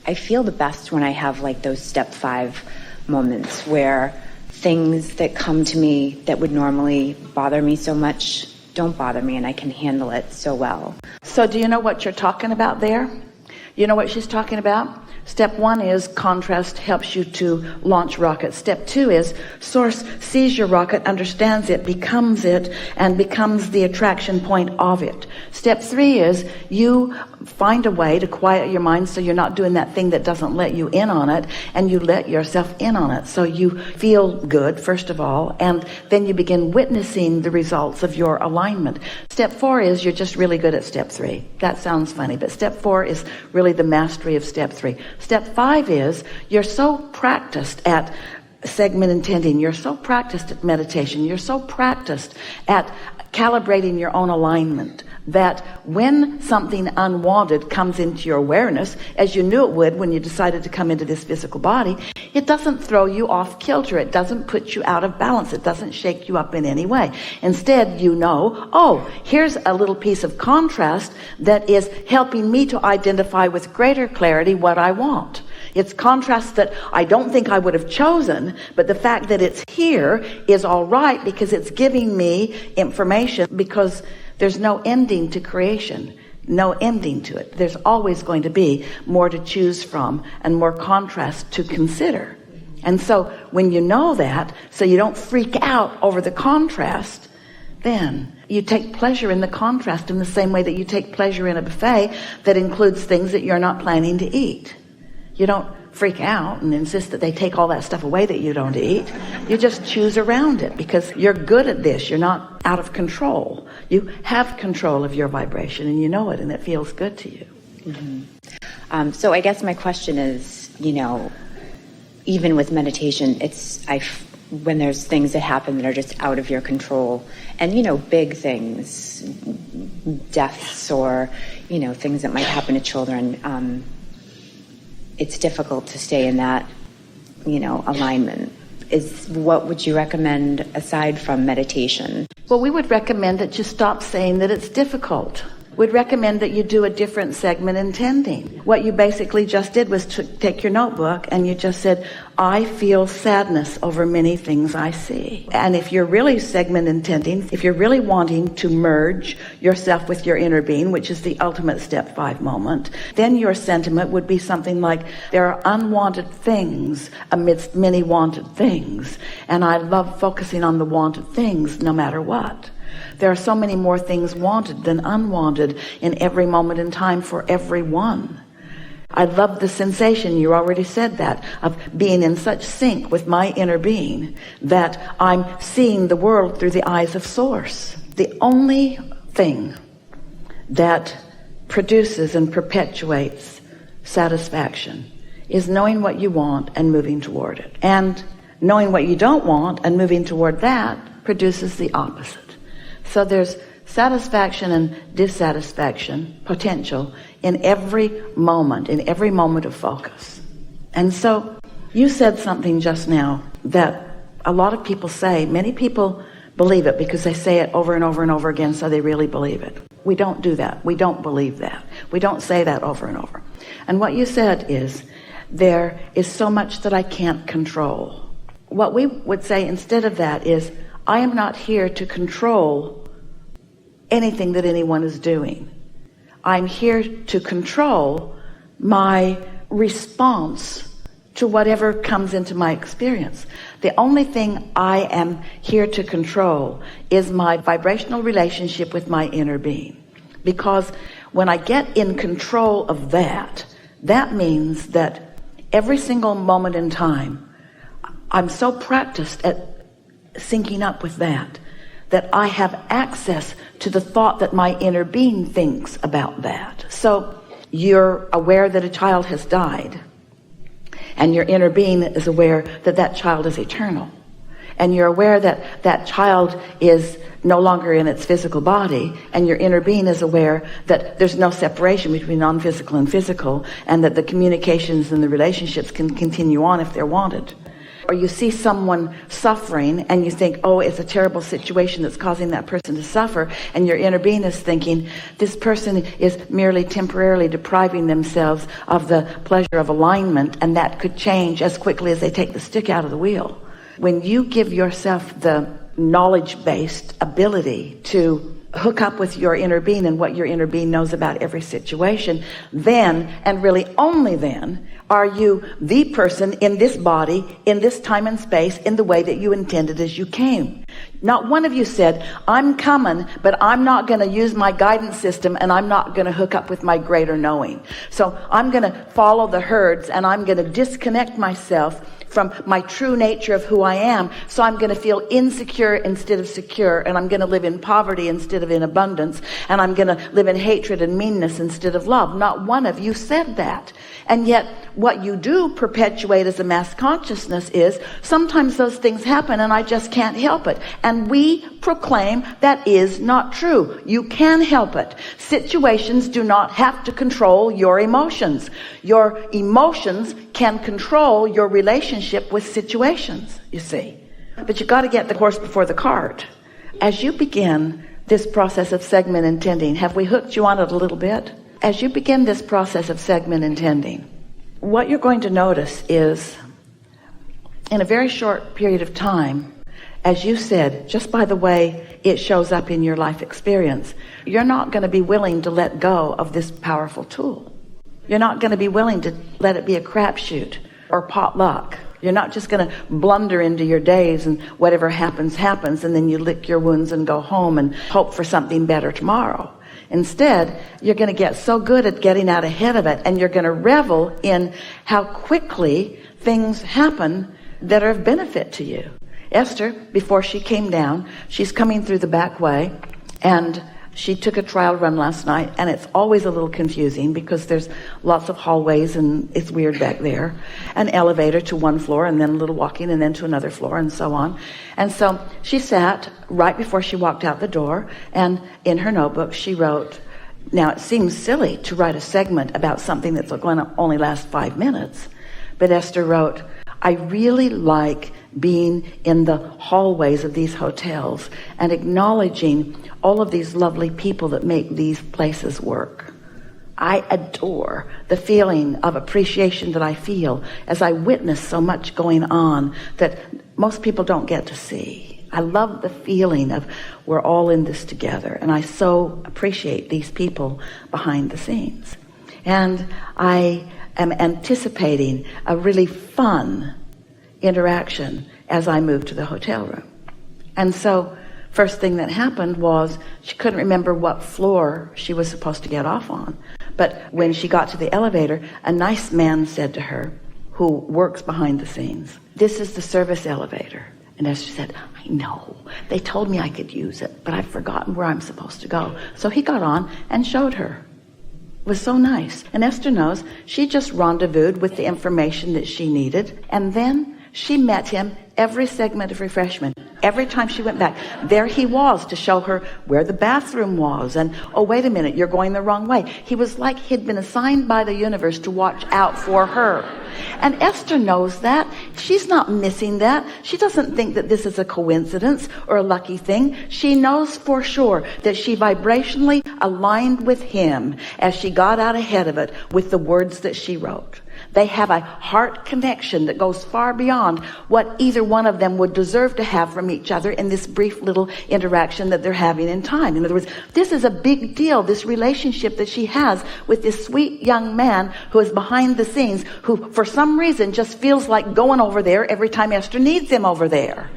I feel the best when I have like those step 5 moments where things that come to me that would normally bother me so much don't bother me, and I can handle it so well. So do you know what you're talking about there? You know what she's talking about? Step 1 is contrast helps you to launch rockets. Step 2 is source sees your rocket, understands it, and becomes the attraction point of it. Step 3 is you find a way to quiet your mind so you're not doing that thing that doesn't let you in on it, and you let yourself in on it. So you feel good, first of all, and then you begin witnessing the results of your alignment. Step 4 is you're just really good at step 3. That sounds funny, but step 4 is really the mastery of step 3. Step 5 is you're so practiced at segment intending, you're so practiced at meditation, you're so practiced at calibrating your own alignment that when something unwanted comes into your awareness, as you knew it would when you decided to come into this physical body, it doesn't throw you off kilter. It doesn't put you out of balance. It doesn't shake you up in any way. Instead, you know, oh, here's a little piece of contrast that is helping me to identify with greater clarity what I want. It's contrast that I don't think I would have chosen, but the fact that it's here is all right because it's giving me information, because there's no ending to creation, no ending to it. There's always going to be more to choose from and more contrast to consider. And so when you know that, so you don't freak out over the contrast, then you take pleasure in the contrast in the same way that you take pleasure in a buffet that includes things that you're not planning to eat. You don't freak out and insist that they take all that stuff away that you don't eat. You just choose around it because you're good at this. You're not out of control. You have control of your vibration and you know it, and it feels good to you. Mm-hmm. So I guess my question is, you know, even with meditation, when there's things that happen that are just out of your control, and, you know, big things, deaths or, you know, things that might happen to children, it's difficult to stay in that, you know, alignment. What would you recommend aside from meditation? Well, we would recommend that you stop saying that it's difficult. We'd recommend that you do a different segment intending. What you basically just did was to take your notebook and you just said, I feel sadness over many things I see. And if you're really segment intending, if you're really wanting to merge yourself with your inner being, which is the ultimate step 5 moment, then your sentiment would be something like, there are unwanted things amidst many wanted things. And I love focusing on the wanted things no matter what. There are so many more things wanted than unwanted in every moment in time for everyone. I love the sensation, you already said that, of being in such sync with my inner being that I'm seeing the world through the eyes of Source. The only thing that produces and perpetuates satisfaction is knowing what you want and moving toward it. And knowing what you don't want and moving toward that produces the opposite. So there's satisfaction and dissatisfaction potential in every moment of focus. And so you said something just now that a lot of people say, many people believe it because they say it over and over and over again, so they really believe it. We don't do that. We don't believe that. We don't say that over and over. And what you said is, there is so much that I can't control. What we would say instead of that is, I am not here to control anything that anyone is doing. I'm here to control my response to whatever comes into my experience. The only thing I am here to control is my vibrational relationship with my inner being. Because when I get in control of that, that means that every single moment in time, I'm so practiced at syncing up with that I have access to the thought that my inner being thinks about that. So you're aware that a child has died, and your inner being is aware that that child is eternal, and you're aware that that child is no longer in its physical body, and your inner being is aware that there's no separation between non-physical and physical, and that the communications and the relationships can continue on if they're wanted. or you see someone suffering and you think, oh, it's a terrible situation that's causing that person to suffer, and your inner being is thinking, this person is merely temporarily depriving themselves of the pleasure of alignment, and that could change as quickly as they take the stick out of the wheel. When you give yourself the knowledge-based ability to hook up with your inner being and what your inner being knows about every situation, then, and really only then, are you the person in this body, in this time and space, in the way that you intended as you came. Not one of you said, I'm coming, but I'm not going to use my guidance system, and I'm not going to hook up with my greater knowing. So I'm going to follow the herds, and I'm going to disconnect myself from my true nature of who I am. So I'm going to feel insecure instead of secure, and I'm going to live in poverty instead of in abundance, and I'm going to live in hatred and meanness instead of love. Not one of you said that. And yet what you do perpetuate as a mass consciousness is sometimes those things happen and I just can't help it. And we proclaim that is not true. You can help it. Situations do not have to control your emotions. Your emotions can control your relationship with situations, you see. But you got to get the horse before the cart. As you begin this process of segment intending, have we hooked you on it a little bit? As you begin this process of segment intending, what you're going to notice is, in a very short period of time, as you said, just by the way it shows up in your life experience, you're not going to be willing to let go of this powerful tool. You're not going to be willing to let it be a crapshoot or potluck. You're not just going to blunder into your days and whatever happens, happens, and then you lick your wounds and go home and hope for something better tomorrow. Instead, you're going to get so good at getting out ahead of it, and you're going to revel in how quickly things happen that are of benefit to you. Esther, before she came down, she's coming through the back way, and she took a trial run last night, and it's always a little confusing because there's lots of hallways and it's weird back there. An elevator to one floor, and then a little walking, and then to another floor, and so on. And so she sat right before she walked out the door, and in her notebook she wrote, now it seems silly to write a segment about something that's going to only last 5 minutes, but Esther wrote, I really like being in the hallways of these hotels and acknowledging all of these lovely people that make these places work. I adore the feeling of appreciation that I feel as I witness so much going on that most people don't get to see. I love the feeling of we're all in this together, and I so appreciate these people behind the scenes. And I am anticipating a really fun interaction as I moved to the hotel room. And so first thing that happened was she couldn't remember what floor she was supposed to get off on. But when she got to the elevator, a nice man said to her, who works behind the scenes, this is the service elevator. And Esther said, I know, they told me I could use it, but I've forgotten where I'm supposed to go. So he got on and showed her. It was so nice. And Esther knows she just rendezvoused with the information that she needed, and then she met him every segment of refreshment. Every time she went back, there he was to show her where the bathroom was. And, oh, wait a minute, you're going the wrong way. He was like he'd been assigned by the universe to watch out for her. And Esther knows that. She's not missing that. She doesn't think that this is a coincidence or a lucky thing. She knows for sure that she vibrationally aligned with him as she got out ahead of it with the words that she wrote. They have a heart connection that goes far beyond what either one of them would deserve to have from each other in this brief little interaction that they're having in time. In other words, this is a big deal, this relationship that she has with this sweet young man who is behind the scenes, who for some reason just feels like going over there every time Esther needs him over there.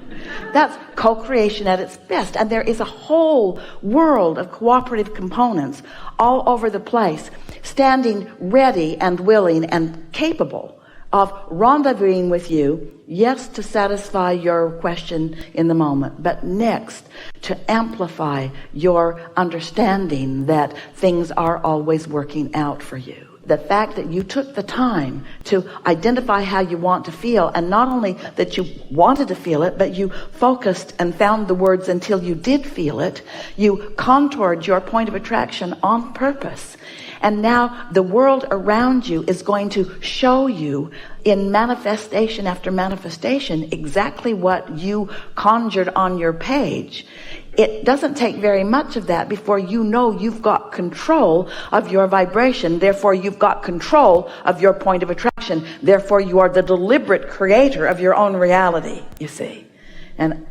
That's co-creation at its best. And there is a whole world of cooperative components all over the place, standing ready and willing and capable of rendezvousing with you, yes, to satisfy your question in the moment, but next to amplify your understanding that things are always working out for you. the fact that you took the time to identify how you want to feel, and not only that you wanted to feel it, but you focused and found the words until you did feel it. You contoured your point of attraction on purpose. And now the world around you is going to show you in manifestation after manifestation exactly what you conjured on your page. It doesn't take very much of that before you know you've got control of your vibration. Therefore, you've got control of your point of attraction. Therefore, you are the deliberate creator of your own reality, you see. And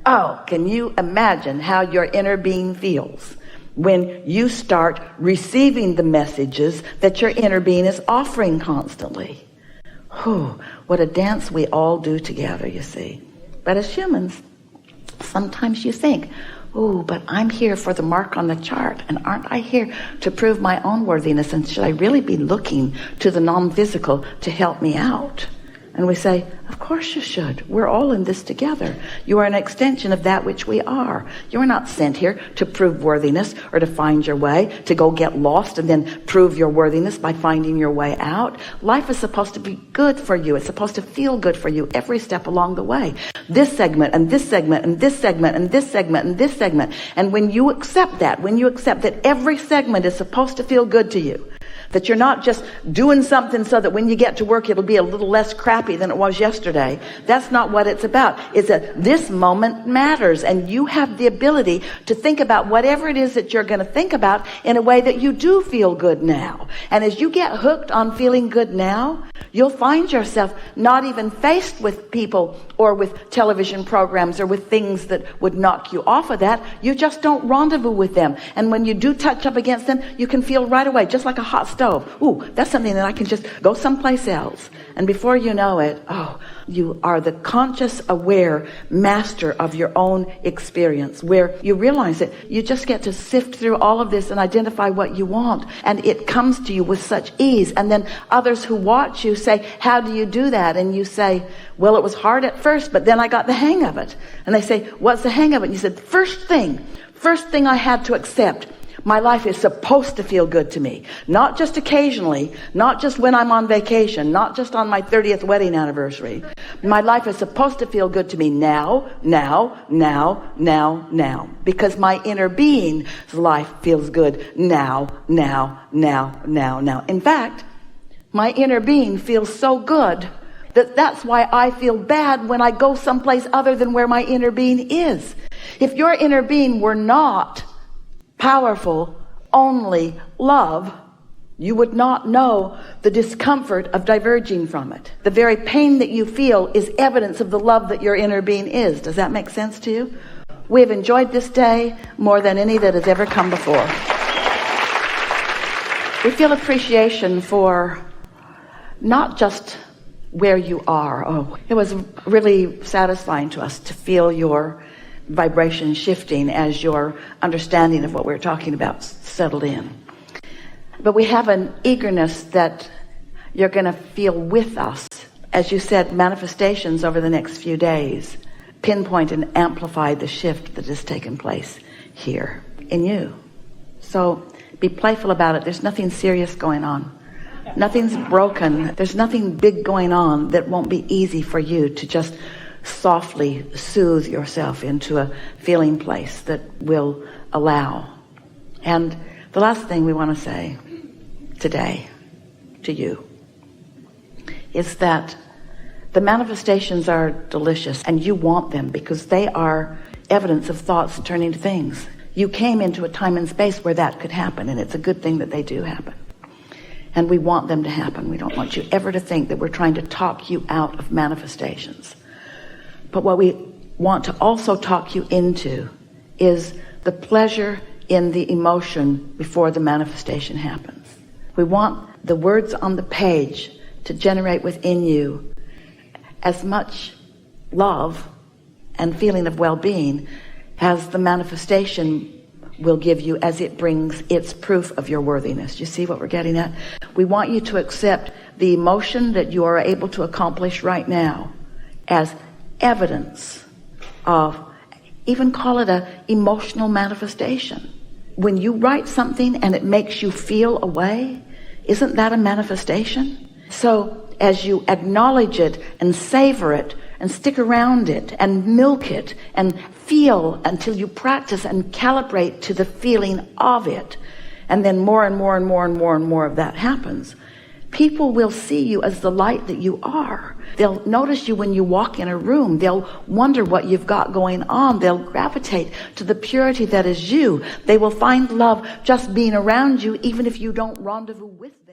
can you imagine how your inner being feels when you start receiving the messages that your inner being is offering constantly? What a dance we all do together, you see. But as humans, sometimes you think, but I'm here for the mark on the chart, and aren't I here to prove my own worthiness, and should I really be looking to the non-physical to help me out? And we say, of course you should. We're all in this together. You are an extension of that which we are. You are not sent here to prove worthiness or to find your way, to go get lost and then prove your worthiness by finding your way out. Life is supposed to be good for you. It's supposed to feel good for you every step along the way. This segment and this segment and this segment and this segment and this segment. And when you accept that, every segment is supposed to feel good to you, that you're not just doing something so that when you get to work it'll be a little less crappy than it was yesterday. That's not what it's about. It's that this moment matters, and you have the ability to think about whatever it is that you're going to think about in a way that you do feel good now. And as you get hooked on feeling good now, you'll find yourself not even faced with people or with television programs or with things that would knock you off of that. You just don't rendezvous with them. And when you do touch up against them, you can feel right away, just like a hot stove. That's something that I can just go someplace else. And before you know it, you are the conscious, aware master of your own experience, where you realize that you just get to sift through all of this and identify what you want. And it comes to you with such ease. And then others who watch you say, how do you do that? And you say, well, it was hard at first, but then I got the hang of it. And they say, what's the hang of it? And you said, first thing I had to accept, my life is supposed to feel good to me. Not just occasionally, not just when I'm on vacation, not just on my 30th wedding anniversary. My life is supposed to feel good to me now. Because my inner being's life feels good now. In fact, my inner being feels so good that's why I feel bad when I go someplace other than where my inner being is. If your inner being were not powerful, only love, you would not know the discomfort of diverging from it. The very pain that you feel is evidence of the love that your inner being is. Does that make sense to you? We have enjoyed this day more than any that has ever come before. We feel appreciation for not just where you are. It was really satisfying to us to feel your vibration shifting as your understanding of what we're talking about settled in. But we have an eagerness that you're going to feel with us, as you said, manifestations over the next few days pinpoint and amplify the shift that has taken place here in you. So be playful about it. There's nothing serious going on. Nothing's broken. There's nothing big going on that won't be easy for you to just softly soothe yourself into a feeling place that will allow. And the last thing we want to say today to you is that the manifestations are delicious, and you want them because they are evidence of thoughts turning to things. You came into a time and space where that could happen, and it's a good thing that they do happen. And we want them to happen. We don't want you ever to think that we're trying to talk you out of manifestations. But what we want to also talk you into is the pleasure in the emotion before the manifestation happens. We want the words on the page to generate within you as much love and feeling of well-being as the manifestation will give you as it brings its proof of your worthiness. You see what we're getting at? We want you to accept the emotion that you are able to accomplish right now as evidence of, even call it a emotional manifestation. When you write something and it makes you feel a way, Isn't that a manifestation? So as you acknowledge it and savor it and stick around it and milk it and feel until you practice and calibrate to the feeling of it, and then more and more and more and more and more of that happens, people will see you as the light that you are. They'll notice you when you walk in a room. They'll wonder what you've got going on. They'll gravitate to the purity that is you. They will find love just being around you, even if you don't rendezvous with them.